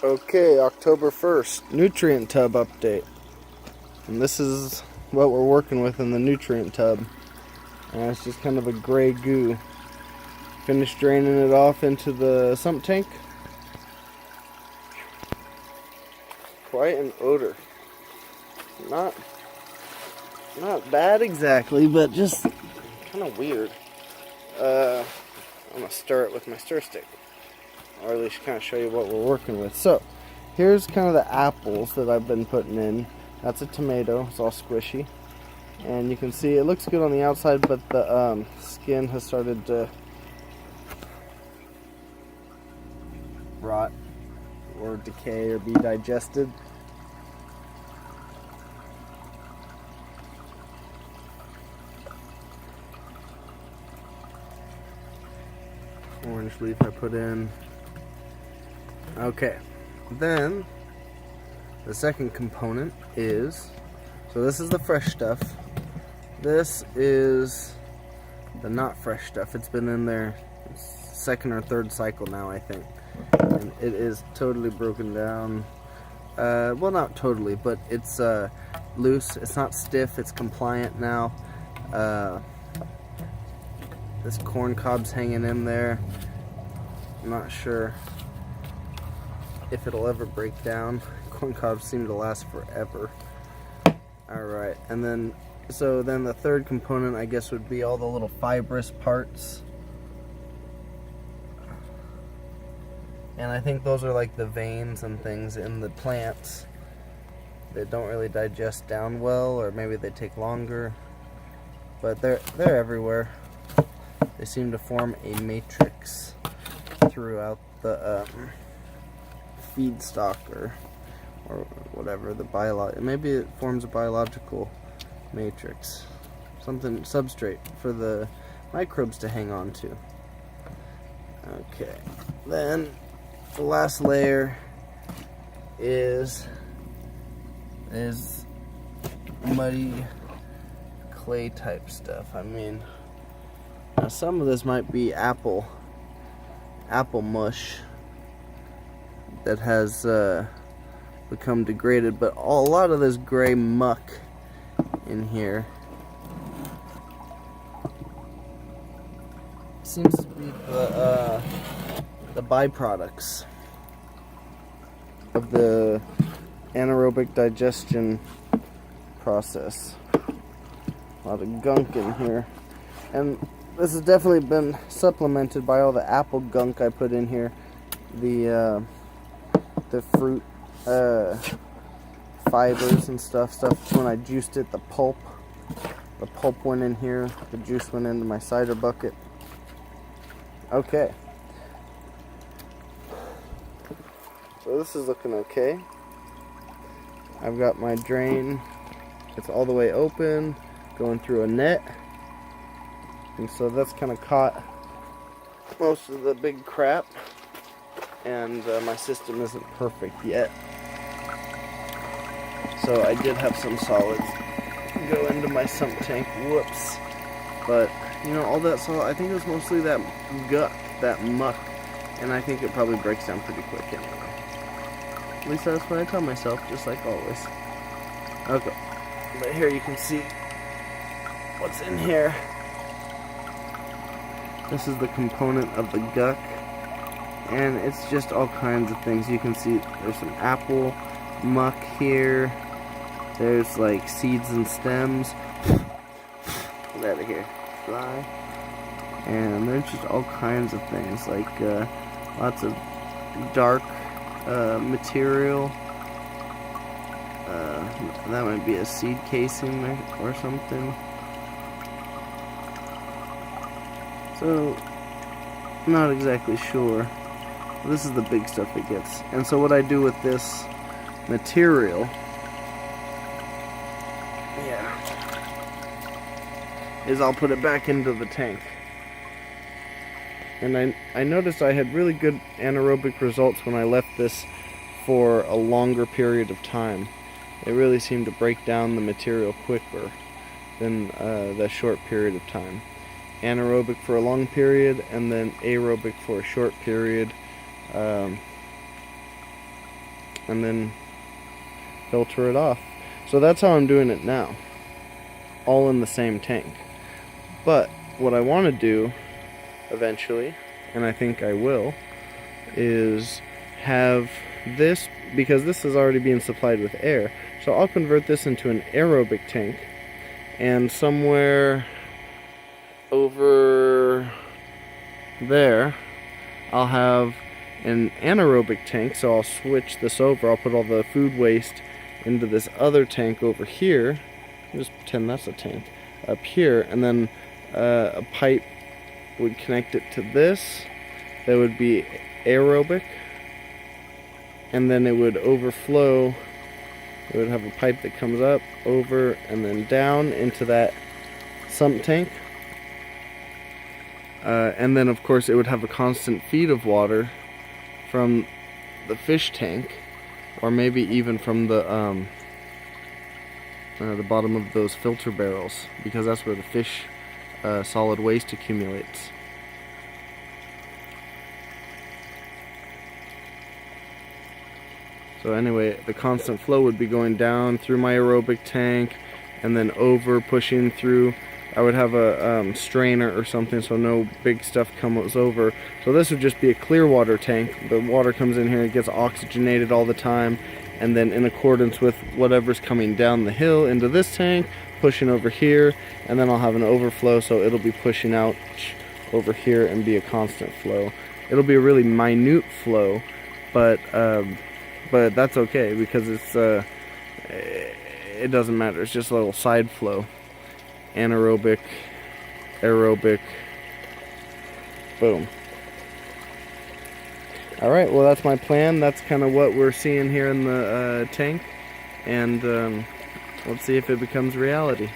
Okay, October 1st, nutrient tub update. And this is what we're working with in the nutrient tub. And it's just kind of a gray goo. Finished draining it off into the sump tank. Quite an odor. Not bad exactly, but just kind of weird. I'm gonna stir it with my stir stick, or at least kind of show you what we're working with. So here's kind of the apples that I've been putting in. That's a tomato, it's all squishy, and you can see it looks good on the outside, but the skin has started to rot or decay or be digested. Orange leaf I put in. Okay, then the second component is, so this is the fresh stuff. This is the not fresh stuff. It's been in there second or third cycle now, I think. And it is totally broken down. Well, not totally, but it's loose. It's not stiff. It's compliant now. This corn cob's hanging in there. I'm not sure if it'll ever break down. Corn cobs seem to last forever. Alright, and then the third component, I guess, would be all the little fibrous parts. And I think those are like the veins and things in the plants that don't really digest down well, or maybe they take longer. But they're everywhere. They seem to form a matrix throughout the feedstock or whatever, the maybe it forms a biological matrix, something, substrate for the microbes to hang on to. Okay, then the last layer is muddy clay type stuff. I mean, now some of this might be apple mush that has become degraded, but a lot of this gray muck in here seems to be the byproducts of the anaerobic digestion process. A lot of gunk in here, and this has definitely been supplemented by all the apple gunk I put in here, the fruit fibers and stuff when I juiced it. The pulp went in here, the juice went into my cider bucket. Okay, so this is looking okay. I've got my drain, it's all the way open, going through a net, and so that's kind of caught most of the big crap, and my system isn't perfect yet, so I did have some solids go into my sump tank. Whoops. But you know, all that solid, I think it was mostly that guck, that muck, and I think it probably breaks down pretty quick anyway. At least that's what I tell myself, just like always. Okay, but here you can see what's in here. This is the component of the guck, and it's just all kinds of things. You can see there's some apple muck here. There's like seeds and stems. Get out of here, fly. And there's just all kinds of things, like lots of dark material. That might be a seed casing or something. So, not exactly sure. This is the big stuff it gets. And so what I do with this material, is I'll put it back into the tank. And I noticed I had really good anaerobic results when I left this for a longer period of time. It really seemed to break down the material quicker than the short period of time. Anaerobic for a long period, and then aerobic for a short period. and then filter it off. So that's how I'm doing it now, all in the same tank. But what I want to do eventually, and I think I will, is have this, because this is already being supplied with air, so I'll convert this into an aerobic tank, and somewhere over there I'll have an anaerobic tank. So I'll switch this over, I'll put all the food waste into this other tank over here, just pretend that's a tank up here, and then a pipe would connect it to this that would be aerobic, and then it would overflow. It would have a pipe that comes up, over, and then down into that sump tank. And then of course it would have a constant feed of water from the fish tank, or maybe even from the bottom of those filter barrels, because that's where the fish solid waste accumulates. So anyway, the constant flow would be going down through my aerobic tank and then over, pushing through. I would have a strainer or something so no big stuff comes over. So this would just be a clear water tank. The water comes in here, it gets oxygenated all the time, and then in accordance with whatever's coming down the hill into this tank, pushing over here, and then I'll have an overflow, so it'll be pushing out over here and be a constant flow. It'll be a really minute flow, but that's okay, because it's it doesn't matter. It's just a little side flow. Anaerobic, aerobic, boom. Alright, well that's my plan. That's kind of what we're seeing here in the tank, and let's see if it becomes reality.